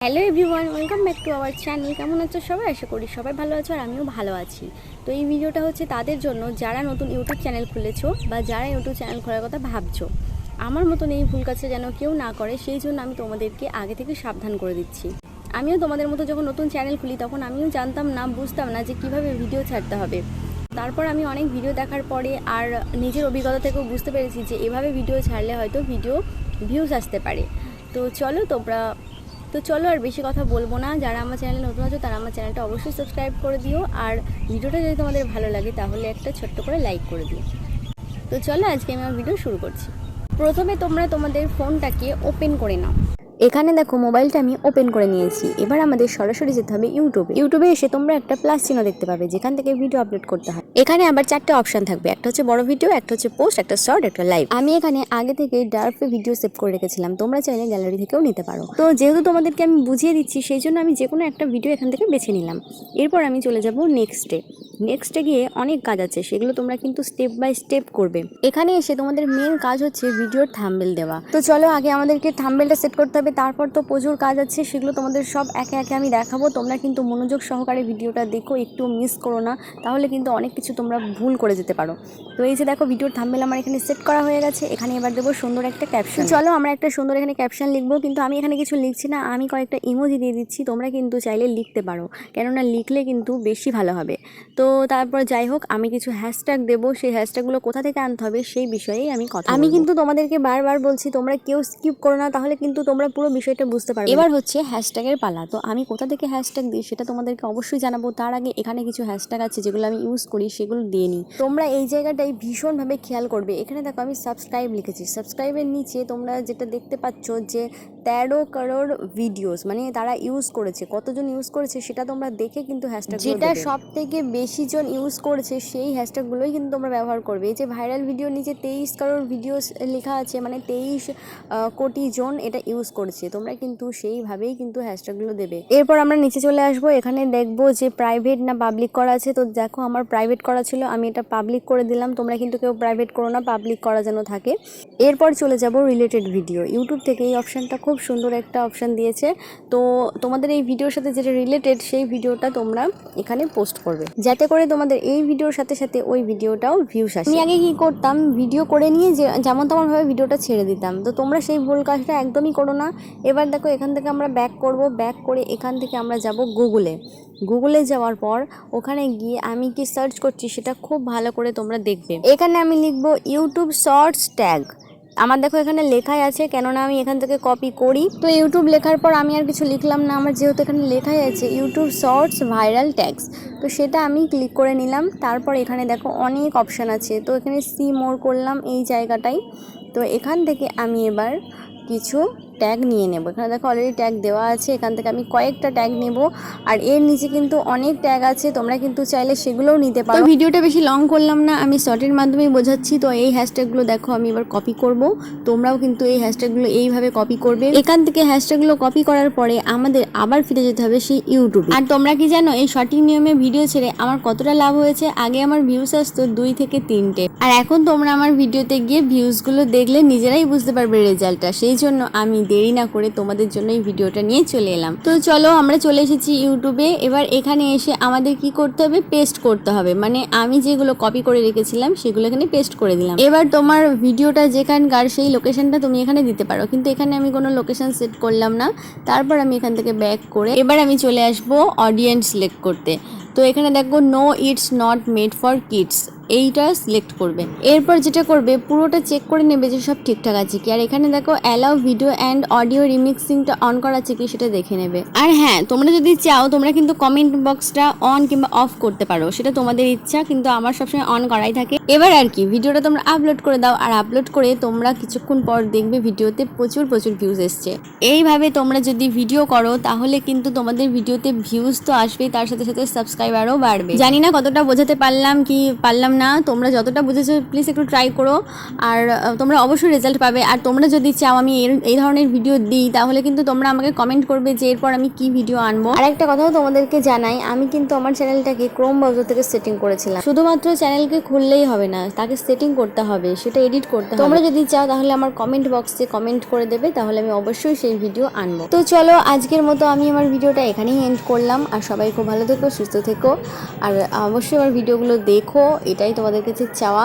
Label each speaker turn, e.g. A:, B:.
A: Hello everyone, welcome back to our channel. কেমন আছো সবাই? আশা করি সবাই ভালো আছো আর আমিও ভালো আছি। তো এই ভিডিওটা হচ্ছে তাদের জন্য যারা নতুন ইউটিউব চ্যানেল খুলেছো বা যারা ইউটিউব চ্যানেল খোলার কথা ভাবছো। আমার মতন এই ভুল কাজটা যেন কেউ না করে সেই জন্য আমি তোমাদেরকে আগে থেকে সাবধান করে দিচ্ছি। আমিও তোমাদের মতো যখন নতুন চ্যানেল খুলি তখন আমিও জানতাম না, বুঝতাম না যে কিভাবে ভিডিও ছাড়তে হবে। তারপর আমি অনেক ভিডিও দেখার পরে আর নিজের অভিজ্ঞতা থেকেও বুঝতে পেরেছি যে এভাবে ভিডিও ছাড়লে হয়তো ভিডিও ভিউজ আসতে পারে। তো চলো আর বেশি কথা বলবো না। যারা আমার চ্যানেলে নতুন আছো তারা আমার চ্যানেলটা অবশ্যই সাবস্ক্রাইব করে দিও, আর ভিডিওটা যদি তোমাদের ভালো লাগে তাহলে একটা ছোট্ট করে লাইক করে দিও। তো চলো আজকে আমি আমার ভিডিও শুরু করছি। প্রথমে তোমরা তোমাদের ফোনটাকে ওপেন করে নাও। এখানে দেখো মোবাইলটা আমি ওপেন করে নিয়েছি। এবার আমাদের সরাসরি যেতে হবে ইউটিউবে এসে তোমরা একটা প্লাস চিহ্ন দেখতে পাবে যেখান থেকে ভিডিও আপলোড করতে হয়। এখানে আবার চারটে অপশন থাকবে, একটা হচ্ছে বড় ভিডিও, একটা হচ্ছে পোস্ট, একটা শর্ট, একটা লাইভ। আমি এখানে আগে থেকে ড্রাফটে ভিডিও সেভ করে রেখেছিলাম, তোমরা চাইলে গ্যালারি থেকেও নিতে পারো। তো যেহেতু তোমাদেরকে আমি বুঝিয়ে দিচ্ছি সেই জন্য আমি যে কোনো একটা ভিডিও এখান থেকে বেছে নিলাম। এরপর আমি চলে যাব নেক্সটে গিয়ে অনেক কাজ আছে, সেগুলো তোমরা কিন্তু স্টেপ বাই স্টেপ করবে। এখানে এসে তোমাদের মেন কাজ হচ্ছে ভিডিওর থাম্বনেল দেওয়া। তো চলো আগে আমাদেরকে থাম্বনেলটা সেট করতে হবে, তারপর তো প্রচুর কাজ আছে, সেগুলো তোমাদের সব একে একে আমি দেখাবো। তোমরা কিন্তু মনোযোগ সহকারে ভিডিওটা দেখো, একটু মিস করো না, তাহলে কিন্তু অনেক কিছু তোমরা ভুল করে যেতে পারো। তো এই যে দেখো ভিডিওর থাম্বনেল আমার এখানে সেট করা হয়ে গেছে। এখানে এবার দেবো সুন্দর একটা ক্যাপশন। চলো আমরা একটা সুন্দর এখানে ক্যাপশন লিখবো, কিন্তু আমি এখানে কিছু লিখছি না, আমি কয়েকটা ইমোজি দিয়ে দিচ্ছি। তোমরা কিন্তু চাইলে লিখতে পারো, কেননা লিখলে কিন্তু বেশি ভালো হবে। তো তারপর যাই হোক, আমি কিছু হ্যাশট্যাগ দেবো, সেই হ্যাশট্যাগুলো কোথা থেকে আনতে হবে সেই বিষয়েই আমি কথা বলবো। আমি কিন্তু তোমাদেরকে বারবার বলছি তোমরা কেউ স্কিপ করো না, তাহলে কিন্তু তোমরা পুরো বিষয়টা বুঝতে পারবে। এবার হচ্ছে হ্যাশট্যাগের পালা। তো আমি কোথা থেকে হ্যাশট্যাগ দিই সেটা তোমাদেরকে অবশ্যই জানাবো। তার আগে এখানে কিছু হ্যাশট্যাগ আছে যেগুলো আমি ইউজ করি, সেগুলো দিয়ে নিই। তোমরা এই জায়গাটাই ভীষণভাবে খেয়াল করবে। এখানে দেখো আমি সাবস্ক্রাইব লিখেছি, সাবস্ক্রাইবের নিচে তোমরা যেটা দেখতে পাচ্ছ যে 13 করোড় ভিডিওস, মানে তারা ইউজ করেছে, কতজন ইউজ করেছে সেটা তোমরা দেখে কিন্তু হ্যাশট্যাগ যেটা সব থেকে বেশি জন ইউজ করেছে সেই হ্যাশট্যাগুলোই কিন্তু তোমরা ব্যবহার করবে। এই যে ভাইরাল ভিডিওর নিচে 23 করোড় ভিডিওস লেখা আছে, মানে 23 কোটি জন এটা ইউজ করেছে, তোমরা কিন্তু সেইভাবেই কিন্তু হ্যাশট্যাগুলো দেবে। এরপর আমরা নিচে চলে আসবো, এখানে দেখবো যে প্রাইভেট না পাবলিক করা আছে। তো দেখো আমার প্রাইভেট করা ছিল, আমি এটা পাবলিক করে দিলাম। তোমরা কিন্তু কেউ প্রাইভেট করো না, পাবলিক করা যেন থাকে। এরপর চলে যাব রিলেটেড ভিডিও। ইউটিউব থেকে এই অপশানটা খুব সুন্দর একটা অপশান দিয়েছে। তো তোমাদের এই ভিডিওর সাথে যেটা রিলেটেড সেই ভিডিওটা তোমরা এখানে পোস্ট করবে, যাতে করে তোমাদের এই ভিডিওর সাথে সাথে ওই ভিডিওটাও ভিউস আসে। আমি আগে কি করতাম, ভিডিও করে নিয়ে যেমন তেমনভাবে ভিডিওটা ছেড়ে দিতাম। তো তোমরা সেই ভুল কাজটা একদমই করো না। এবার দেখো এখান থেকে আমরা ব্যাক করব, ব্যাক করে এখান থেকে আমরা যাব গুগলে যাওয়ার পর ওখানে গিয়ে আমি কি সার্চ করছি সেটা খুব ভালো করে তোমরা দেখবে। এখানে আমি লিখব ইউটিউব শর্টস ট্যাগ। আমার দেখো এখানে লেখাই আছে, কেননা আমি এখান থেকে কপি করি। তো ইউটিউব লেখার পর আমি আর কিছু লিখলাম না, আমার যেহেতু এখানে লেখাই আছে ইউটিউব শর্টস ভাইরাল ট্যাগস, তো সেটা আমি ক্লিক করে নিলাম। তারপর এখানে দেখো অনেক অপশান আছে, তো এখানে সি মোর করলাম এই জায়গাটাই। তো এখান থেকে আমি এবার কিছু ট্যাগ নিয়ে নেব। এখানে দেখো অলরেডি ট্যাগ দেওয়া আছে, এখান থেকে আমি কয়েকটা ট্যাগ নেব। আর এর নিচে কিন্তু অনেক ট্যাগ আছে, তোমরা কিন্তু চাইলে সেগুলোও নিতে পারো। ভিডিওটা বেশি লং করলাম না, আমি শর্টের মাধ্যমেই বোঝাচ্ছি। তো এই হ্যাশট্যাগুলো দেখো আমি এবার কপি করব, তোমরাও কিন্তু এই হ্যাশট্যাগুলো এইভাবে কপি করবে। এখান থেকে হ্যাশট্যাগুলো কপি করার পরে আমাদের আবার ফিরে যেতে হবে সেই ইউটিউবে। আর তোমরা কি জানো এই সঠিক নিয়মে ভিডিও ছেড়ে আমার কতটা লাভ হয়েছে? আগে আমার ভিউস আসতো 2 থেকে 3টে, আর এখন তোমরা আমার ভিডিওতে গিয়ে ভিউজগুলো দেখলে নিজেরাই বুঝতে পারবে রেজাল্টটা। সেই জন্য আমি দেরি না করে তোমাদের জন্য এই ভিডিওটা নিয়ে চলে এলাম। তো চলো আমরা চলে এসেছি ইউটিউবে। এবার এখানে এসে আমাদের কি করতে হবে, পেস্ট করতে হবে। মানে আমি যেগুলো কপি করে রেখেছিলাম সেগুলো এখানে পেস্ট করে দিলাম। এবার তোমার ভিডিওটা যেখানকার সেই লোকেশনটা তুমি এখানে দিতে পারো, কিন্তু এখানে আমি কোনো লোকেশন সেট করলাম না। তারপর আমি এখান থেকে ব্যাক করে এবার আমি চলে আসবো অডিয়েন্স সিলেক্ট করতে। তো এখানে দেখো no it's not made for kids, এইটা সিলেক্ট করবে। এরপর যেটা করবে পুরোটা চেক করে নেবে যে সব ঠিকঠাক আছে কি। আর এখানে দেখো অ্যালাউ ভিডিও অ্যান্ড অডিও রিমিক্সিংটা অন করা আছে কি সেটা দেখে নেবে। আর হ্যাঁ, তোমরা যদি চাও তোমরা কিন্তু কমেন্ট বক্সটা অন কিংবা অফ করতে পারো, সেটা তোমাদের ইচ্ছা, কিন্তু আমার সবসময় অন করাই থাকে। এবার আর কি ভিডিওটা তোমরা আপলোড করে দাও, আর আপলোড করে তোমরা কিছুক্ষণ পর দেখবে ভিডিওতে প্রচুর ভিউজ এসছে। এইভাবে তোমরা যদি ভিডিও করো তাহলে কিন্তু তোমাদের ভিডিওতে ভিউজ তো আসবেই, তার সাথে সাথে সাবস্ক্রাইবারও বাড়বে। জানি না কতটা বোঝাতে পারলাম কি পারলাম না, তোমরা যতটা বুঝেছো প্লিজ একটু ট্রাই করো, আর তোমরা অবশ্যই রেজাল্ট পাবে। আর তোমরা যদি চাও আমি এই ধরনের ভিডিও দিই তাহলে কিন্তু তোমরা আমাকে কমেন্ট করবে যে এরপর আমি কি ভিডিও আনবো। আর একটা কথাও তোমাদেরকে জানাই, আমি কিন্তু আমার চ্যানেলটাকে ক্রোম ব্রাউজার থেকে সেটিং করেছিলাম। শুধুমাত্র চ্যানেলকে খুললেই হবে না, তাকে সেটিং করতে হবে, সেটা এডিট করতে হবে। তোমরা যদি চাও তাহলে আমার কমেন্ট বক্সে কমেন্ট করে দেবে, তাহলে আমি অবশ্যই সেই ভিডিও আনবো। তো চলো আজকের মতো আমি আমার ভিডিওটা এখানেই এন্ড করলাম। আর সবাই খুব ভালো থেকো, সুস্থ থেকো, আর অবশ্যই আমার ভিডিওগুলো দেখো, এটাই তোমাদের কাছে চাওয়া।